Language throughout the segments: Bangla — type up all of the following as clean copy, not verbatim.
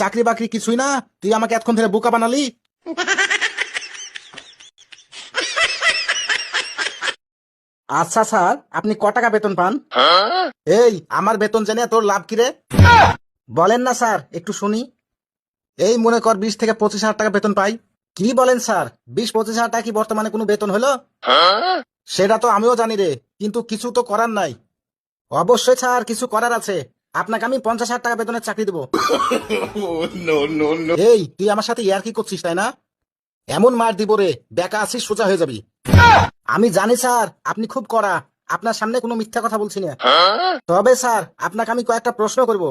চাকরি বাকরি কিছুই না, তুই আমাকে এতক্ষণ ধরে বোকা বানালি। আচ্ছা স্যার, আপনি ক টাকা বেতন পান? এই আমার বেতন জেনে তোর লাভ কি রে? বলেন না স্যার, একটু শুনি। এই মনে কর 20 থেকে 25 হাজার টাকা বেতন পাই। কি বলেন স্যার, 20-25 হাজার টাকা কি বর্তমানে কোনো বেতন হলো? সেটা তো আমিও জানি রে, কিন্তু কিছু তো করার নাই। অবশ্যই স্যার, কিছু করার আছে। আপনাকে আমি 50 হাজার টাকা বেতনের চাকরি দেবো। এই তুই আমার সাথে ইয়ার কি করছিস তাই না? এমন মার দিব রে, বেকা আছিস সোজা হয়ে যাবি। আমি জানি স্যার, আপনি খুব কড়া। আপনার সামনে কোনো মিথ্যা কথা বলছি না। তবে স্যার, আপনাকে আমি কয়েকটা প্রশ্ন করব।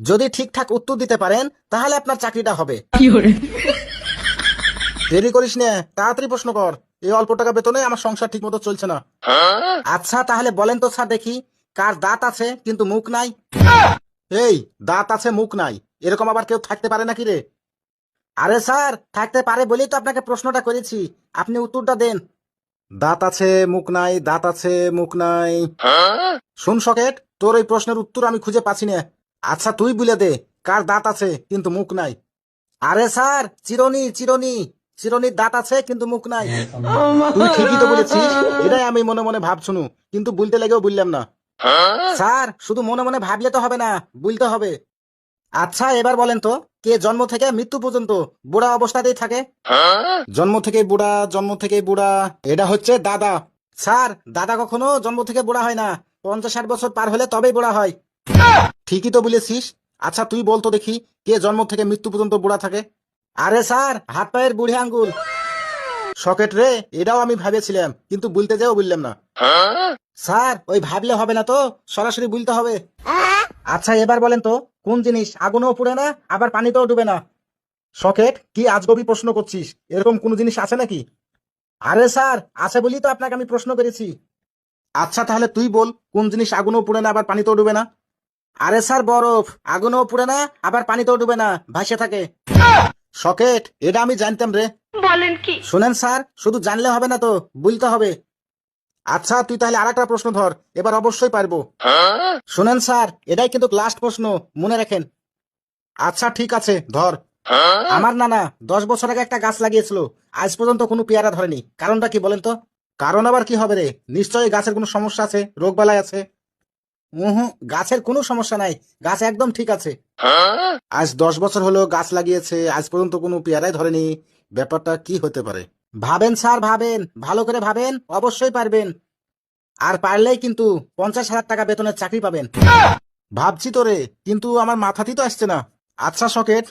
যদি ঠিকঠাক উত্তর দিতে পারেন তাহলে আপনার চাকরিটা হবে। দেরি করিস না, তাড়াতাড়ি প্রশ্ন কর। এই অল্প টাকা বেতনে আমার সংসার ঠিক মতো চলছে না। আচ্ছা তাহলে বলেন তো স্যার দেখি, কার দাঁত আছে কিন্তু মুখ নাই? এই, দাঁত আছে মুখ নাই, এরকম আবার কেউ থাকতে পারে নাকি রে? আরে স্যার, থাকতে পারে বলেই তো আপনাকে প্রশ্নটা করেছি, আপনি উত্তরটা দেন। দাঁত আছে মুখ নাই, দাঁত আছে মুখ নাই। শুন সকেট, তোর এই প্রশ্নের উত্তর আমি খুঁজে পাচ্ছি না। আচ্ছা তুই বলে দে, কার দাঁত আছে কিন্তু মুখ নাই? আরে স্যার, চিরুনি চিরুনি। চিরুনির দাঁত আছে কিন্তু মুখ নাই। তুই ঠিকই তো বলেছিস, এটাই আমি মনে মনে ভাবছুনু, কিন্তু বলতে লেগেও বললাম না। স্যার, শুধু মনে মনে ভাবলে তো হবে না, বলতে হবে। আচ্ছা এবার বলেন তো, কে জন্ম থেকে মৃত্যু পর্যন্ত বুড়া অবস্থাতেই থাকে? জন্ম থেকে বুড়া, জন্ম থেকে বুড়া, এটা হচ্ছে দাদা। স্যার, দাদা কখনো জন্ম থেকে বুড়া হয় না, 50-60 বছর পার হলে তবেই বুড়া হয়। ঠিকই তো বলেছিস। আচ্ছা তুই বলতো দেখি, কে জন্ম থেকে মৃত্যু পর্যন্ত বুড়া থাকে? আরে স্যার, হাত পায়ের বুড়ি আঙ্গুল। সকেট রে, এটাও আমি ভেবেছিলাম, কিন্তু বলতে যেও বললাম না। স্যার, ওই ভাবলে হবে না তো, সরাসরি বলতে হবে। আচ্ছা এবার বলেন তো, কোন জিনিস আগুনেও পুড়ে না আবার পানিতেও ডুবে না? সকেট, কি আজগবি প্রশ্ন করছিস, এরকম কোন জিনিস আছে নাকি? আরে স্যার, আছে বলি তো আপনাকে আমি প্রশ্ন করেছি। আচ্ছা তাহলে তুই বল, কোন জিনিস আগুনেও পুড়ে না আবার পানিতেও ডুবে না? আরে স্যার, বরফ। আগুনেও পুড়ে না আবার পানিতেও ডুবে না, ভাসে থাকে। সকেট, এটা আমি জানতাম রে। বলেন কি? শুনেন স্যার, শুধু জানলে হবে না তো, বলতে হবে। আচ্ছা তুই তাহলে আরেকটা প্রশ্ন ধর, এবার অবশ্যই পারবো। শুনেন স্যার, এটাই কিন্তু লাস্ট প্রশ্ন, মনে রাখেন। আচ্ছা ঠিক আছে, ধর। আমার নানা 10 বছর আগে একটা গাছ লাগিয়েছিল, আজ পর্যন্ত কোনো পেয়ারা ধরেনি, কারণটা কি বলেন তো? কারণ আবার কি হবে রে, নিশ্চয়ই গাছের কোনো সমস্যা আছে, রোগ বালাই আছে। গাছের কোনো সমস্যা নাই, গাছ একদম ঠিক আছে। আজ 10 বছর হলো গাছ লাগিয়েছে, আজ পর্যন্ত কোনো পেয়ারাই ধরেনি। ব্যাপারটা কি হতে পারে? ভাবেন স্যার, ভাবেন, ভালো করে ভাবেন, অবশ্যই পারবেন। আর পারলেই কিন্তু 50 হাজার টাকা বেতনের চাকরি পাবেন। ভাবছি তো রে, কিন্তু আমার মাথাতেই তো আসছে না। আচ্ছা সকেট,